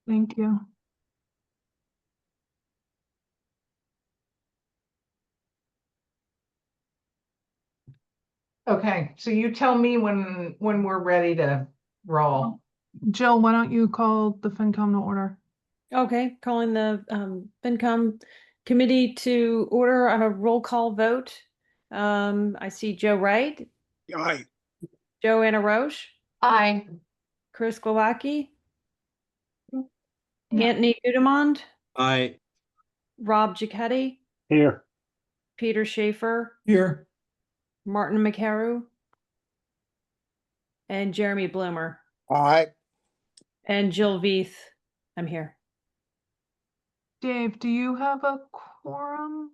Thank you. Okay, so you tell me when we're ready to roll. Jill, why don't you call the FinCom to order? Okay, calling the FinCom committee to order on a roll call vote. I see Joe Wright, Aye. Joanna Roche, Aye. Chris Glowacki, Yeah. Anthony Udemond, Aye. Rob Giacchetti, Here. Peter Schaefer, Here. Martin McCarrow, and Jeremy Bloomer, Aye. and Jill Veith. I'm here. Dave, do you have a quorum?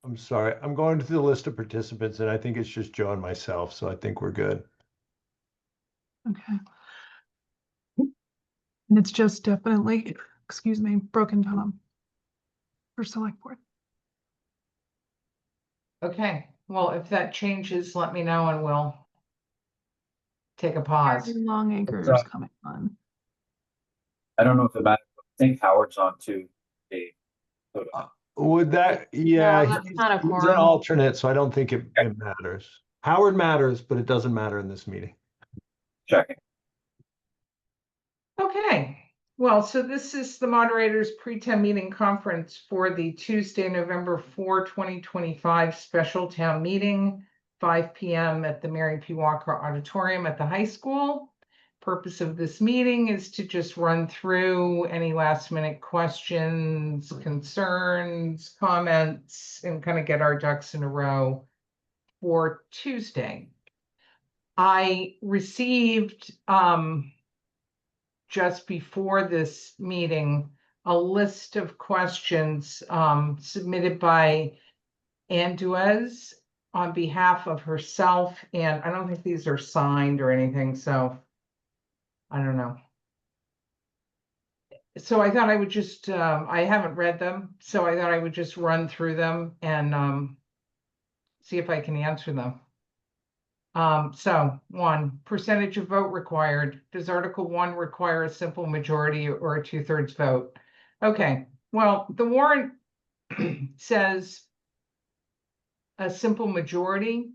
I'm sorry, I'm going through the list of participants and I think it's just Joe and myself, so I think we're good. Okay. And it's just definitely, excuse me, broken Tom for select board. Okay, well, if that changes, let me know and we'll take a pause. Very long anchors It's, coming on. I don't know if it matters. I think Howard's on too, Dave. Would that, Yeah, yeah, that's he's not a he's an quorum. alternate, so I don't think it matters. Howard matters, but it doesn't matter in this meeting. Checking. Okay, well, so this is the moderator's pre-town meeting conference for the Tuesday, November 4, 2025 special town meeting, 5 p.m. at the Mary P. Walker Auditorium at the high school. Purpose of this meeting is to just run through any last minute questions, concerns, comments, and kind of get our ducks in a row for Tuesday. I received just before this meeting a list of questions submitted by Ann Duez on behalf of herself, and I don't think these are signed or anything, so I don't know. So I thought I would just, I haven't read them, so I thought I would just run through them and see if I can answer them. So 1, percentage of vote required. Does Article 1 require a simple majority or a 2/3 vote? Okay, well, the warrant says a simple majority,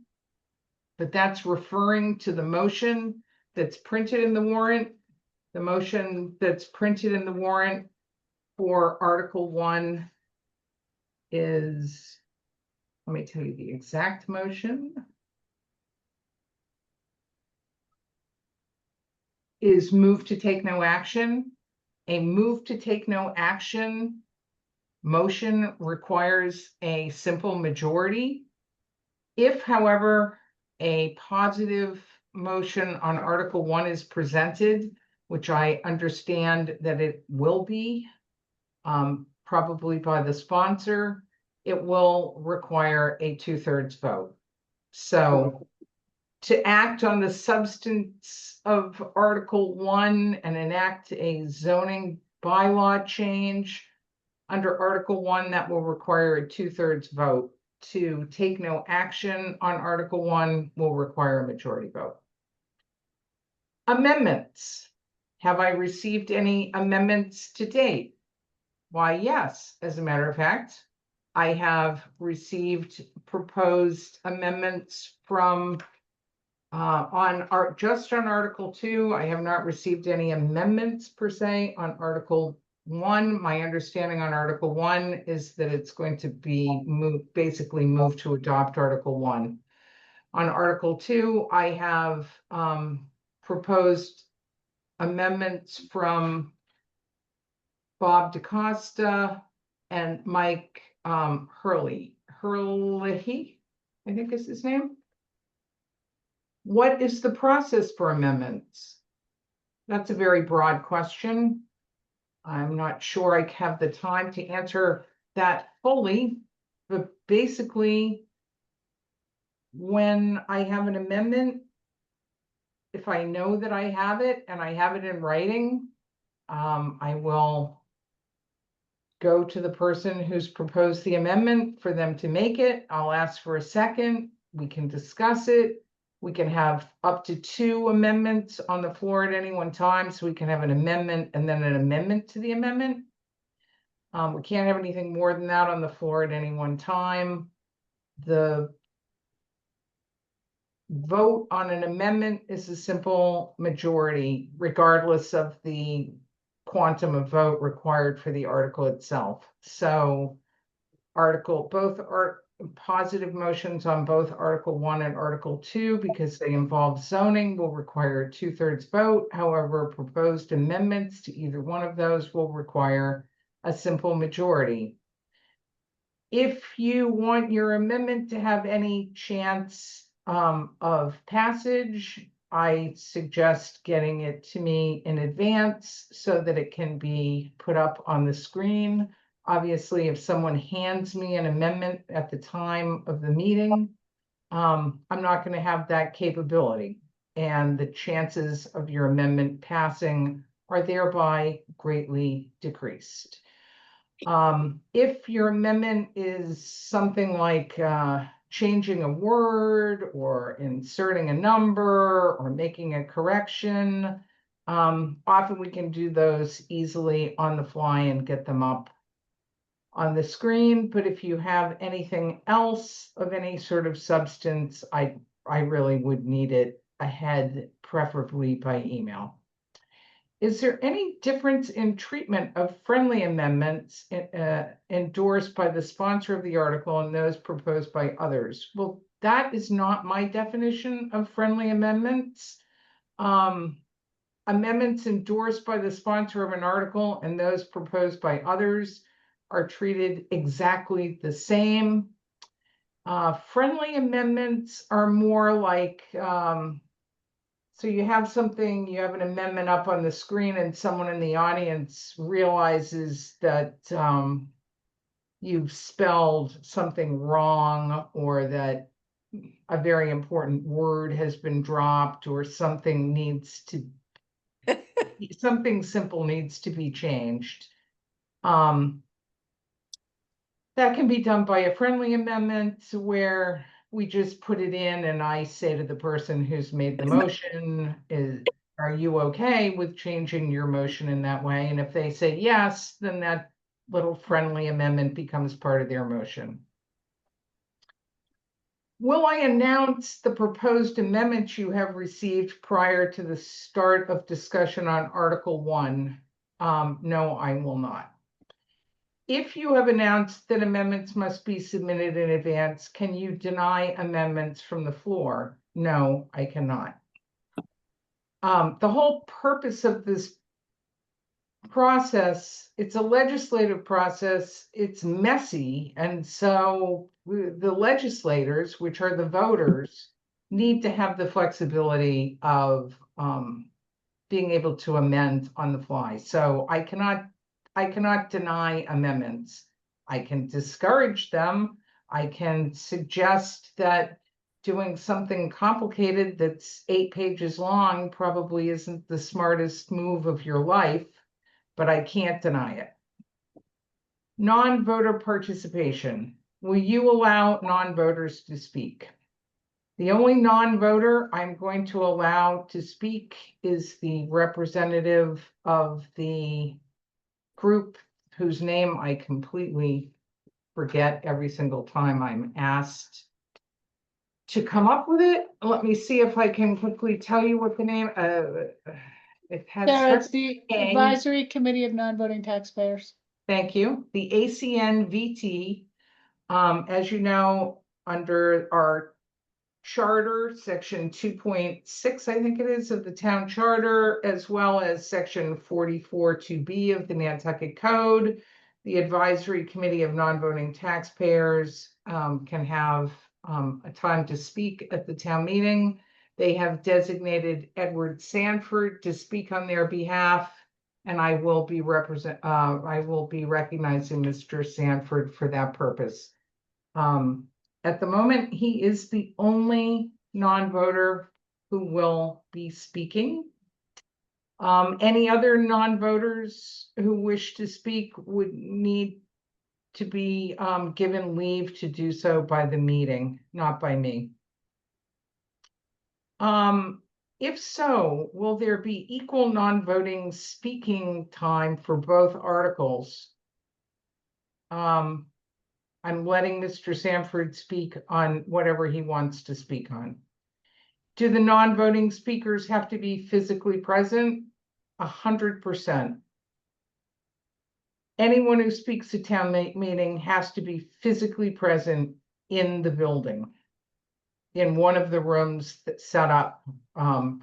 but that's referring to the motion that's printed in the warrant. The motion that's printed in the warrant for Article 1 is, let me tell you the exact motion. Is move to take no action. A move to take no action motion requires a simple majority. If, however, a positive motion on Article 1 is presented, which I understand that it will be, probably by the sponsor, it will require a 2/3 vote. So to act on the substance of Article 1 and enact a zoning bylaw change under Article 1, that will require a 2/3 vote. To take no action on Article 1 will require a majority vote. Amendments. Have I received any amendments to date? Why, yes, as a matter of fact, I have received proposed amendments from just on Article 2. I have not received any amendments per se on Article 1. My understanding on Article 1 is that it's going to be basically moved to adopt Article 1. On Article 2, I have proposed amendments from Bob DaCosta and Mike Hurley, I think is his name. What is the process for amendments? That's a very broad question. I'm not sure I have the time to answer that fully, but basically, when I have an amendment, if I know that I have it and I have it in writing, I will go to the person who's proposed the amendment for them to make it. I'll ask for a second. We can discuss it. We can have up to 2 amendments on the floor at any one time, so we can have an amendment and then an amendment to the amendment. We can't have anything more than that on the floor at any one time. The vote on an amendment is a simple majority, regardless of the quantum of vote required for the article itself. So both are positive motions on both Article 1 and Article 2, because they involve zoning, will require a 2/3 vote. However, proposed amendments to either one of those will require a simple majority. If you want your amendment to have any chance of passage, I suggest getting it to me in advance so that it can be put up on the screen. Obviously, if someone hands me an amendment at the time of the meeting, I'm not going to have that capability, and the chances of your amendment passing are thereby greatly decreased. If your amendment is something like changing a word or inserting a number or making a correction, often we can do those easily on the fly and get them up on the screen. But if you have anything else of any sort of substance, I really would need it ahead, preferably by email. Is there any difference in treatment of friendly amendments endorsed by the sponsor of the article and those proposed by others? Well, that is not my definition of friendly amendments. Amendments endorsed by the sponsor of an article and those proposed by others are treated exactly the same. Friendly amendments are more like, so you have an amendment up on the screen and someone in the audience realizes that you've spelled something wrong, or that a very important word has been dropped, or something simple needs to be changed. That can be done by a friendly amendment where we just put it in and I say to the person who's made the motion, are you okay with changing your motion in that way? And if they say yes, then that little friendly amendment becomes part of their motion. Will I announce the proposed amendments you have received prior to the start of discussion on Article 1? No, I will not. If you have announced that amendments must be submitted in advance, can you deny amendments from the floor? No, I cannot. The whole purpose of this process, it's a legislative process, it's messy, and so the legislators, which are the voters, need to have the flexibility of being able to amend on the fly. So I cannot deny amendments. I can discourage them. I can suggest that doing something complicated that's 8 pages long probably isn't the smartest move of your life, but I can't deny it. Non-voter participation. Will you allow non-voters to speak? The only non-voter I'm going to allow to speak is the representative of the group whose name I completely forget every single time I'm asked to come up with it. Let me see if I can quickly tell you what the name, it has. Sarah, it's the Advisory Committee of Non-Voting Taxpayers. Thank you. The ACNVT, as you know, under our charter, section 2.6, I think it is, of the town charter, as well as section 44(2)B of the Nantucket Code, the Advisory Committee of Non-Voting Taxpayers can have a time to speak at the town meeting. They have designated Edward Sanford to speak on their behalf, and I will be recognizing Mr. Sanford for that purpose. At the moment, he is the only non-voter who will be speaking. Any other non-voters who wish to speak would need to be given leave to do so by the meeting, not by me. If so, will there be equal non-voting speaking time for both articles? I'm letting Mr. Sanford speak on whatever he wants to speak on. Do the non-voting speakers have to be physically present? 100%. Anyone who speaks at town meeting has to be physically present in the building, in one of the rooms that's set up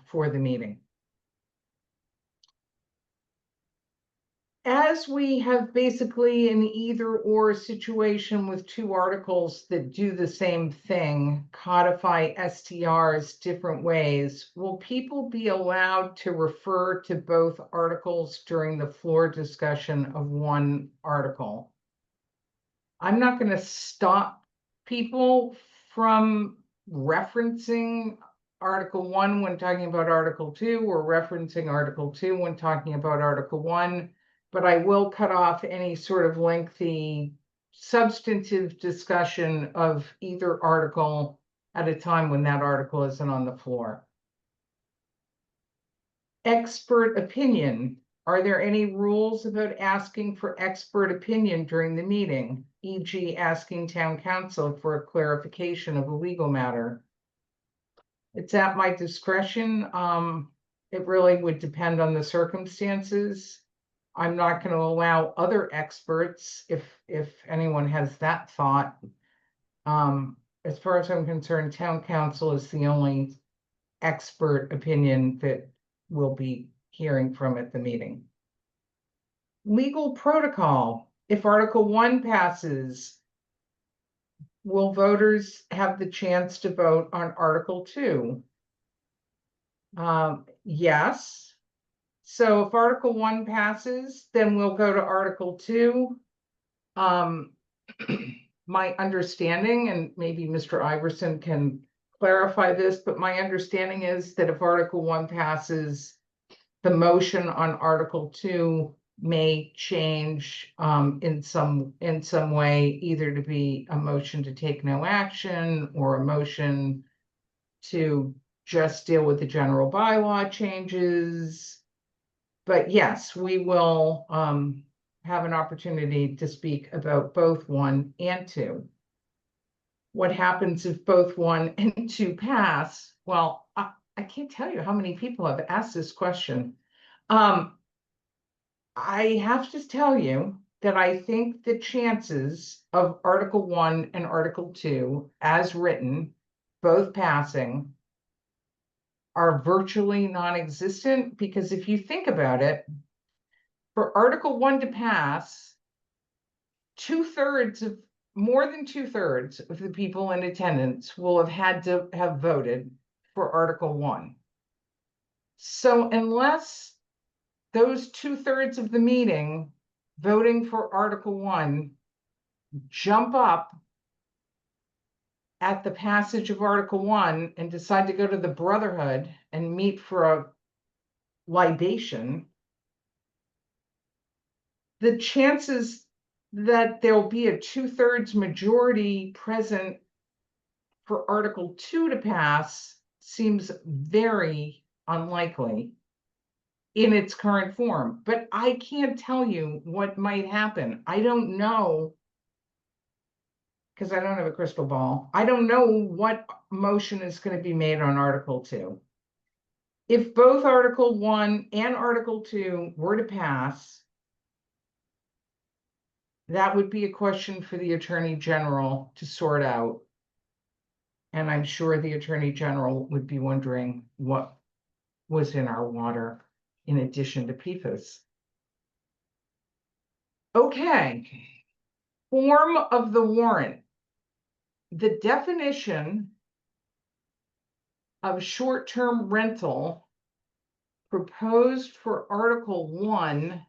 for the meeting. As we have basically an either or situation with two articles that do the same thing, codify STRs different ways, will people be allowed to refer to both articles during the floor discussion of one article? I'm not going to stop people from referencing Article 1 when talking about Article 2, or referencing Article 2 when talking about Article 1. But I will cut off any sort of lengthy substantive discussion of either article at a time when that article isn't on the floor. Expert opinion. Are there any rules about asking for expert opinion during the meeting, e.g. asking town council for a clarification of a legal matter? It's at my discretion. It really would depend on the circumstances. I'm not going to allow other experts if anyone has that thought. As far as I'm concerned, town council is the only expert opinion that we'll be hearing from at the meeting. Legal protocol. If Article 1 passes, will voters have the chance to vote on Article 2? Yes. So if Article 1 passes, then we'll go to Article 2. My understanding, and maybe Mr. Iverson can clarify this, but my understanding is that if Article 1 passes, the motion on Article 2 may change in some way, either to be a motion to take no action or a motion to just deal with the general bylaw changes. But yes, we will have an opportunity to speak about both 1 and 2. What happens if both 1 and 2 pass? Well, I can't tell you how many people have asked this question. I have to tell you that I think the chances of Article 1 and Article 2, as written, both passing, are virtually non-existent, because if you think about it, for Article 1 to pass, more than two-thirds of the people in attendance will have had to have voted for Article 1. So unless those two-thirds of the meeting voting for Article 1 jump up at the passage of Article 1 and decide to go to the Brotherhood and meet for a libation, the chances that there'll be a two-thirds majority present for Article 2 to pass seems very unlikely in its current form. But I can't tell you what might happen. I don't know, because I don't have a crystal ball. I don't know what motion is going to be made on Article 2. If both Article 1 and Article 2 were to pass, that would be a question for the Attorney General to sort out. And I'm sure the Attorney General would be wondering what was in our water in addition to PFAS. Okay. Form of the warrant. The definition of short-term rental proposed for Article 1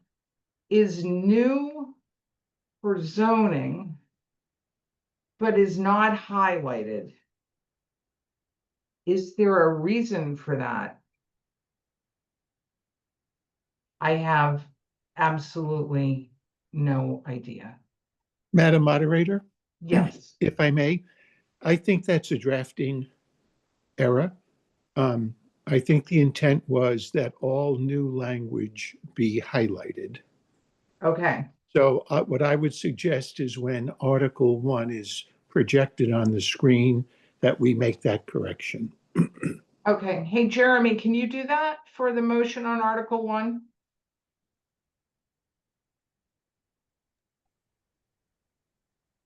is new for zoning, but is not highlighted. Is there a reason for that? I have absolutely no idea. Madam Moderator, Yes. if I may, I think that's a drafting error. I think the intent was that all new language be highlighted. Okay, So what I would suggest is when Article 1 is projected on the screen, that we make that correction. okay. Hey, Jeremy, can you do that for the motion on Article 1?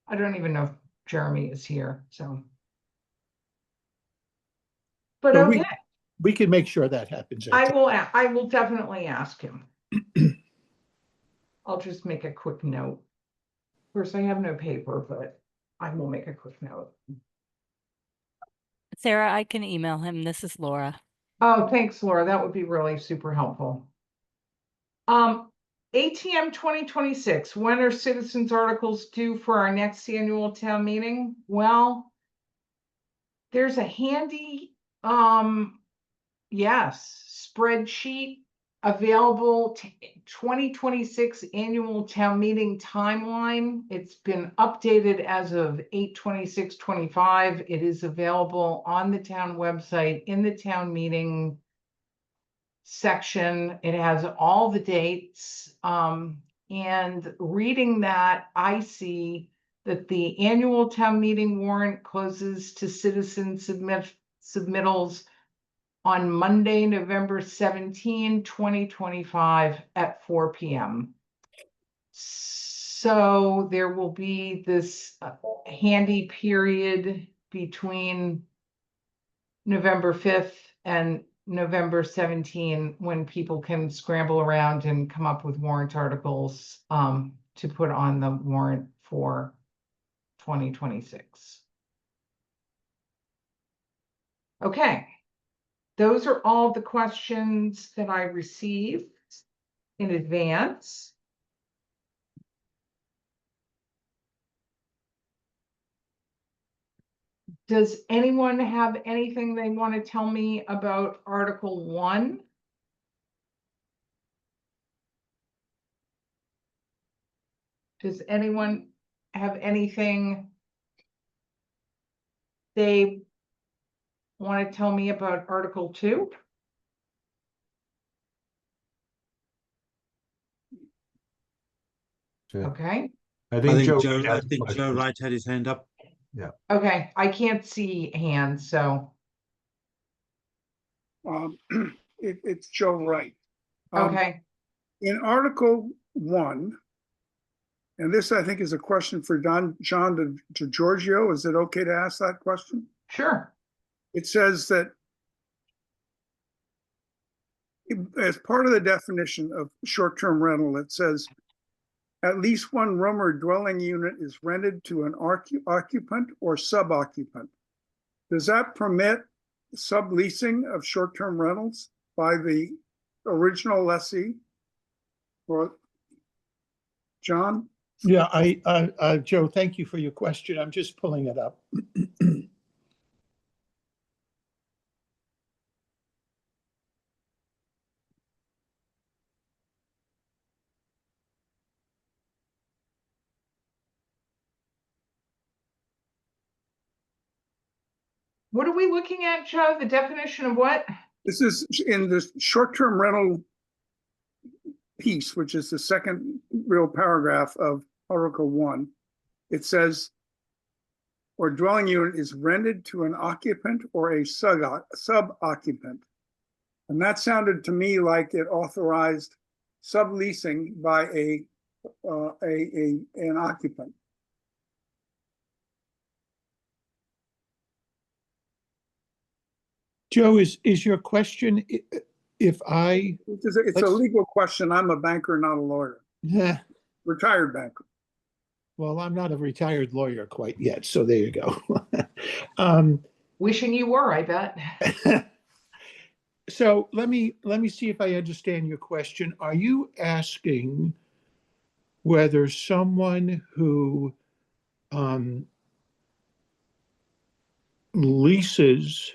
I don't even know if Jeremy is here, so. But So okay, we can make sure that happens. I will definitely ask him. I'll just make a quick note. Of course, I have no paper, but I will make a quick note. Sarah, I can email him. This is Laura. Oh, thanks, Laura. That would be really super helpful. ATM 2026, when are citizens articles due for our next annual town meeting? Well, there's a handy, yes, spreadsheet available, 2026 annual town meeting timeline. It's been updated as of 8/26/25. It is available on the town website in the town meeting section. It has all the dates. And reading that, I see that the annual town meeting warrant closes to citizen submittals on Monday, November 17, 2025 at 4 p.m. So there will be this handy period between November 5th and November 17 when people can scramble around and come up with warrant articles to put on the warrant for 2026. Okay. Those are all the questions that I received in advance. Does anyone have anything they want to tell me about Article 1? Does anyone have anything they want to tell me about Article 2? Okay, I think Joe. I think Joe Wright had his hand up. okay, I can't see hands, so, It's Joe Wright. okay, In Article 1, and this I think is a question for John to Giorgio. Is it okay to ask that question? sure. It says that as part of the definition of short-term rental, it says at least one room or dwelling unit is rented to an occupant or sub-occupant. Does that permit subleasing of short-term rentals by the original lessee? Or John? Yeah, Joe, thank you for your question. I'm just pulling it up. What are we looking at, Joe? The definition of what? This is in the short-term rental piece, which is the second real paragraph of Article 1. It says, or dwelling unit is rented to an occupant or a sub-occupant. And that sounded to me like it authorized subleasing by an occupant. Joe, is your question if I? It's a legal question. I'm a banker, not a lawyer. Yeah. Retired banker. Well, I'm not a retired lawyer quite yet, so there you go. Wishing you were, I bet. So let me see if I understand your question. Are you asking whether someone who leases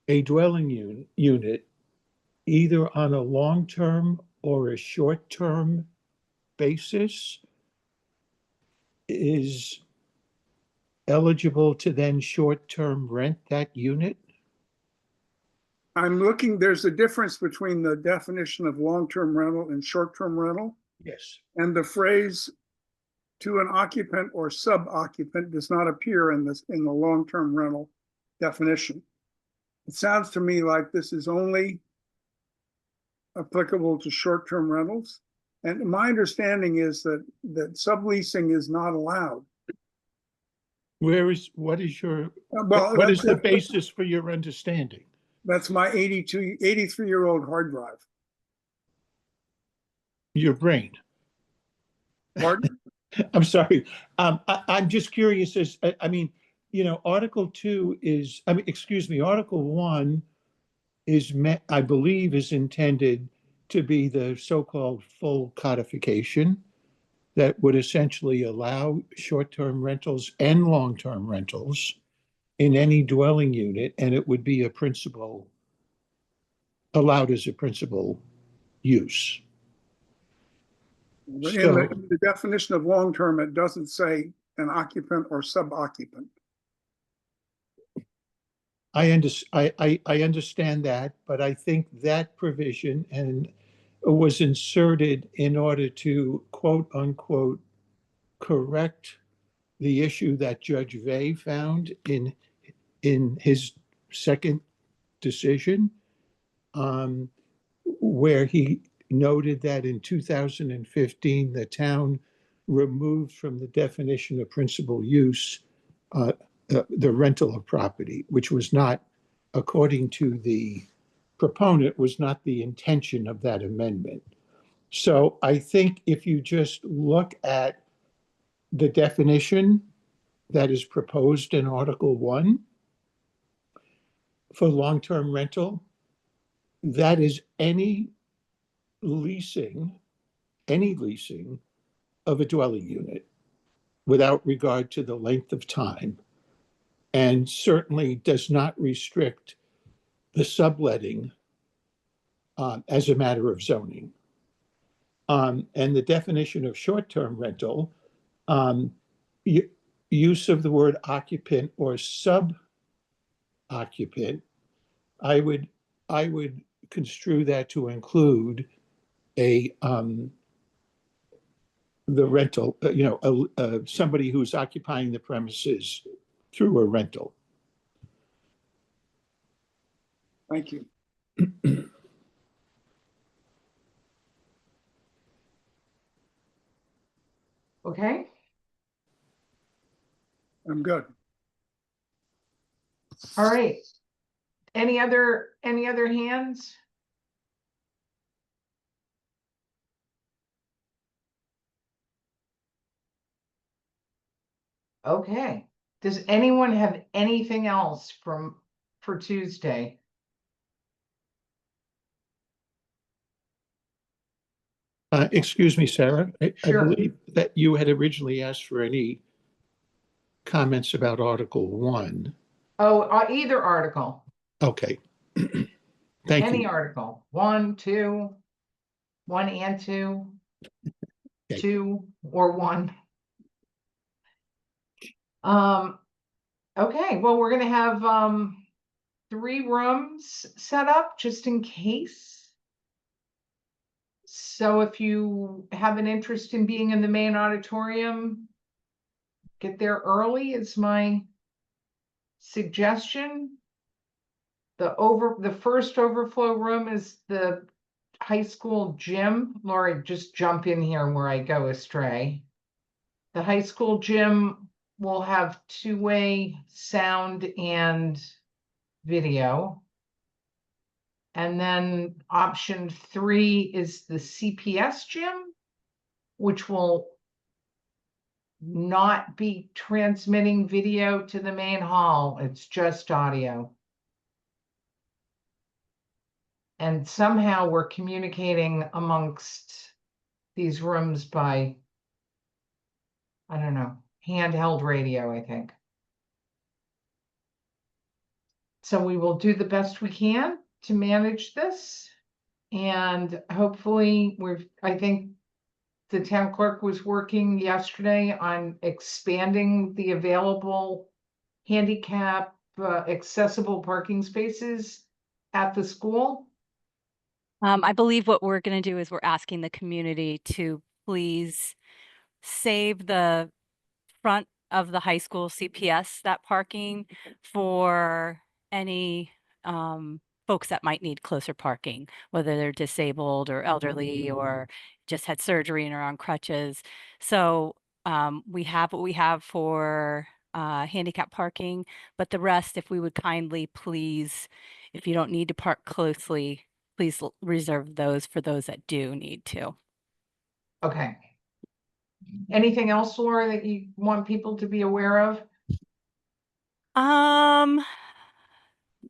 a dwelling unit either on a long-term or a short-term basis is eligible to then short-term rent that unit? I'm looking, there's a difference between the definition of long-term rental and short-term rental. Yes. And the phrase to an occupant or sub-occupant does not appear in the long-term rental definition. It sounds to me like this is only applicable to short-term rentals. And my understanding is that subleasing is not allowed. What is your, Well, what is the basis for your understanding? that's my 83-year-old hard drive. Your brain? Pardon? I'm sorry. I'm just curious I mean, Article 2 is, Article 1 is I believe is intended to be the so-called full codification that would essentially allow short-term rentals and long-term rentals in any dwelling unit, and it would be allowed as a principal use. But So, in the definition of long-term, it doesn't say an occupant or sub-occupant. I understand that, but I think that provision was inserted in order to quote unquote correct the issue that Judge Vey found in his second decision, where he noted that in 2015 the town removed from the definition of principal use the rental of property, which was not, according to the proponent, was not the intention of that amendment. So I think if you just look at the definition that is proposed in Article 1 for long-term rental, that is any leasing of a dwelling unit without regard to the length of time, and certainly does not restrict the subletting as a matter of zoning. And the definition of short-term rental, use of the word occupant or sub-occupant, I would construe that to include the rental, somebody who's occupying the premises through a rental. Thank you. Okay, I'm good. all right. Any other hands? Okay, does anyone have anything else for Tuesday? Excuse me, Sarah. I Sure. believe that you had originally asked for any comments about Article 1. Oh, either article, Okay. Thank any you. article, 1, 2, 1 and 2, Okay. 2 or 1. Okay, well, we're gonna have 3 rooms set up just in case. So if you have an interest in being in the main auditorium, get there early is my suggestion. The first overflow room is the high school gym. Laura, just jump in here where I go astray. The high school gym will have 2-way sound and video. And then option 3 is the CPS gym, which will not be transmitting video to the main hall. It's just audio. And somehow we're communicating amongst these rooms by, I don't know, handheld radio, I think. So we will do the best we can to manage this. And hopefully I think the town clerk was working yesterday on expanding the available handicap accessible parking spaces at the school? I believe what we're going to do is we're asking the community to please save the front of the high school CPS, that parking, for any folks that might need closer parking, whether they're disabled or elderly or just had surgery and are on crutches. So we have what we have for handicap parking, but the rest, if we would kindly please, if you don't need to park closely, please reserve those for those that do need to. Okay. Anything else, Laura, that you want people to be aware of?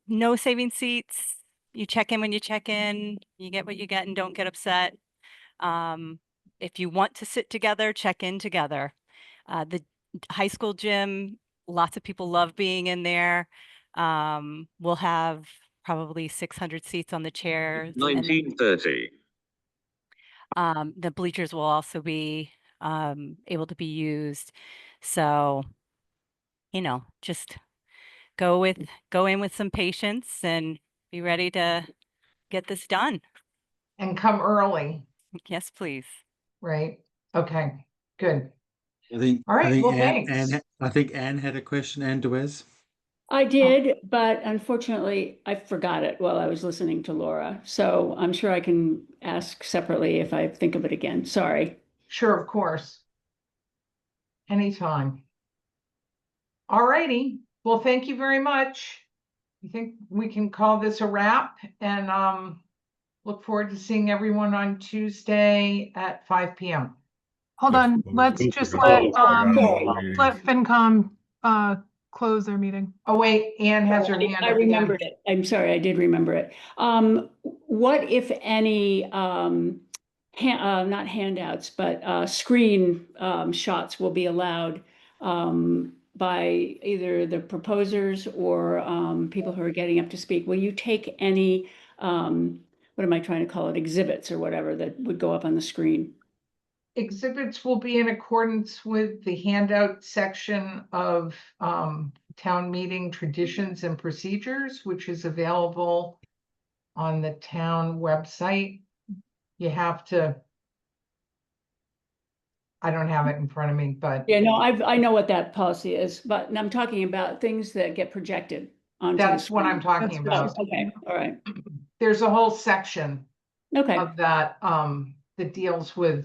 No saving seats. You check in when you check in, you get what you get and don't get upset. If you want to sit together, check in together. The high school gym, lots of people love being in there. We'll have probably 600 seats on the chairs. And then, 1930. the bleachers will also be able to be used. So, just go in with some patience and be ready to get this done. And come early, Yes, please. right? Okay, good. I think, All right, I think well, Anne, thanks. I think Anne had a question, Anne Dewez. I did, but unfortunately I forgot it while I was listening to Laura. So I'm sure I can ask separately if I think of it again. Sorry. Sure, of course. Anytime. All righty. Well, thank you very much. I think we can call this a wrap and look forward to seeing everyone on Tuesday at 5 p.m. Hold on, let's just let FinCom close their meeting. Oh, wait, Anne has her hand I up again. remembered it. I'm sorry, I did remember it. What, if any, not handouts, but screen shots will be allowed by either the proposers or people who are getting up to speak? Will you take any, what am I trying to call it, exhibits or whatever that would go up on the screen? Exhibits will be in accordance with the handout section of town meeting traditions and procedures, which is available on the town website. You have to, I don't have it in front of me, but Yeah, no, I know what that policy is, but I'm talking about things that get projected onto the that's what I'm screen. talking about. Okay, all right, There's a whole section okay, of that that deals with,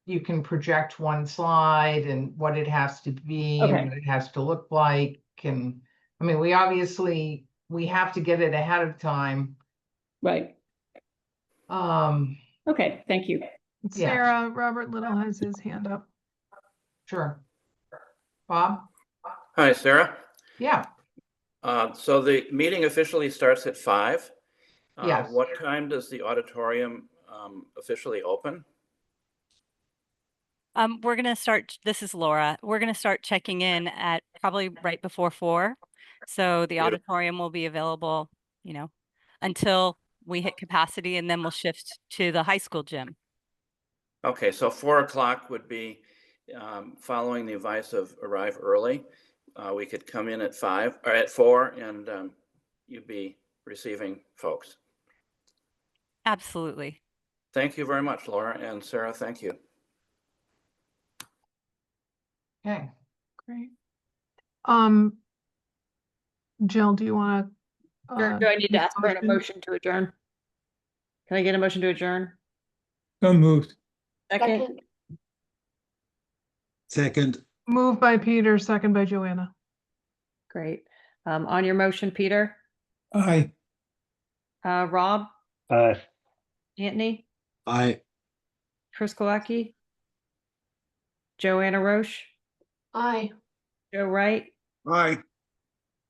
you can project one slide and what it has to be and Okay. what it has to look like. And I mean, we have to get it ahead of time. right. Okay, thank you. Yeah. Sarah, Robert Little has his hand up. Sure. Bob? Hi, Sarah. Yeah, So the meeting officially starts at 5. Yes. What time does the auditorium officially open? We're going to start, this is Laura. We're going to start checking in at probably right before 4. So the Beautiful. auditorium will be available, until we hit capacity, and then we'll shift to the high school gym. Okay, so 4 o'clock would be following the advice of arrive early. We could come in at 5 or at 4 and you'd be receiving folks. Absolutely. Thank you very much, Laura, and Sarah, thank you. okay. Great. Jill, do you want to? Do I need to ask for a motion to adjourn? Can I get a motion to adjourn? So moved. Second, Second, Moved by Peter, second by Joanna. great. On your motion, Peter, Aye. Rob, Aye. Anthony, I, Chris Kolecki, Joanna Roche, Aye. Joe Wright, Aye.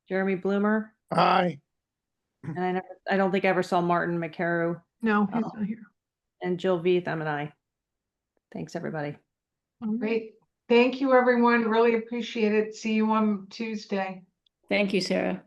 Jeremy Bloomer, Aye. and I don't think I ever saw Martin McCarrow, No, he's Oh. not here. and Jill Veith, I'm an I. Thanks, everybody. Great. Thank you, everyone. Really appreciate it. See you on Tuesday. Thank you, Sarah.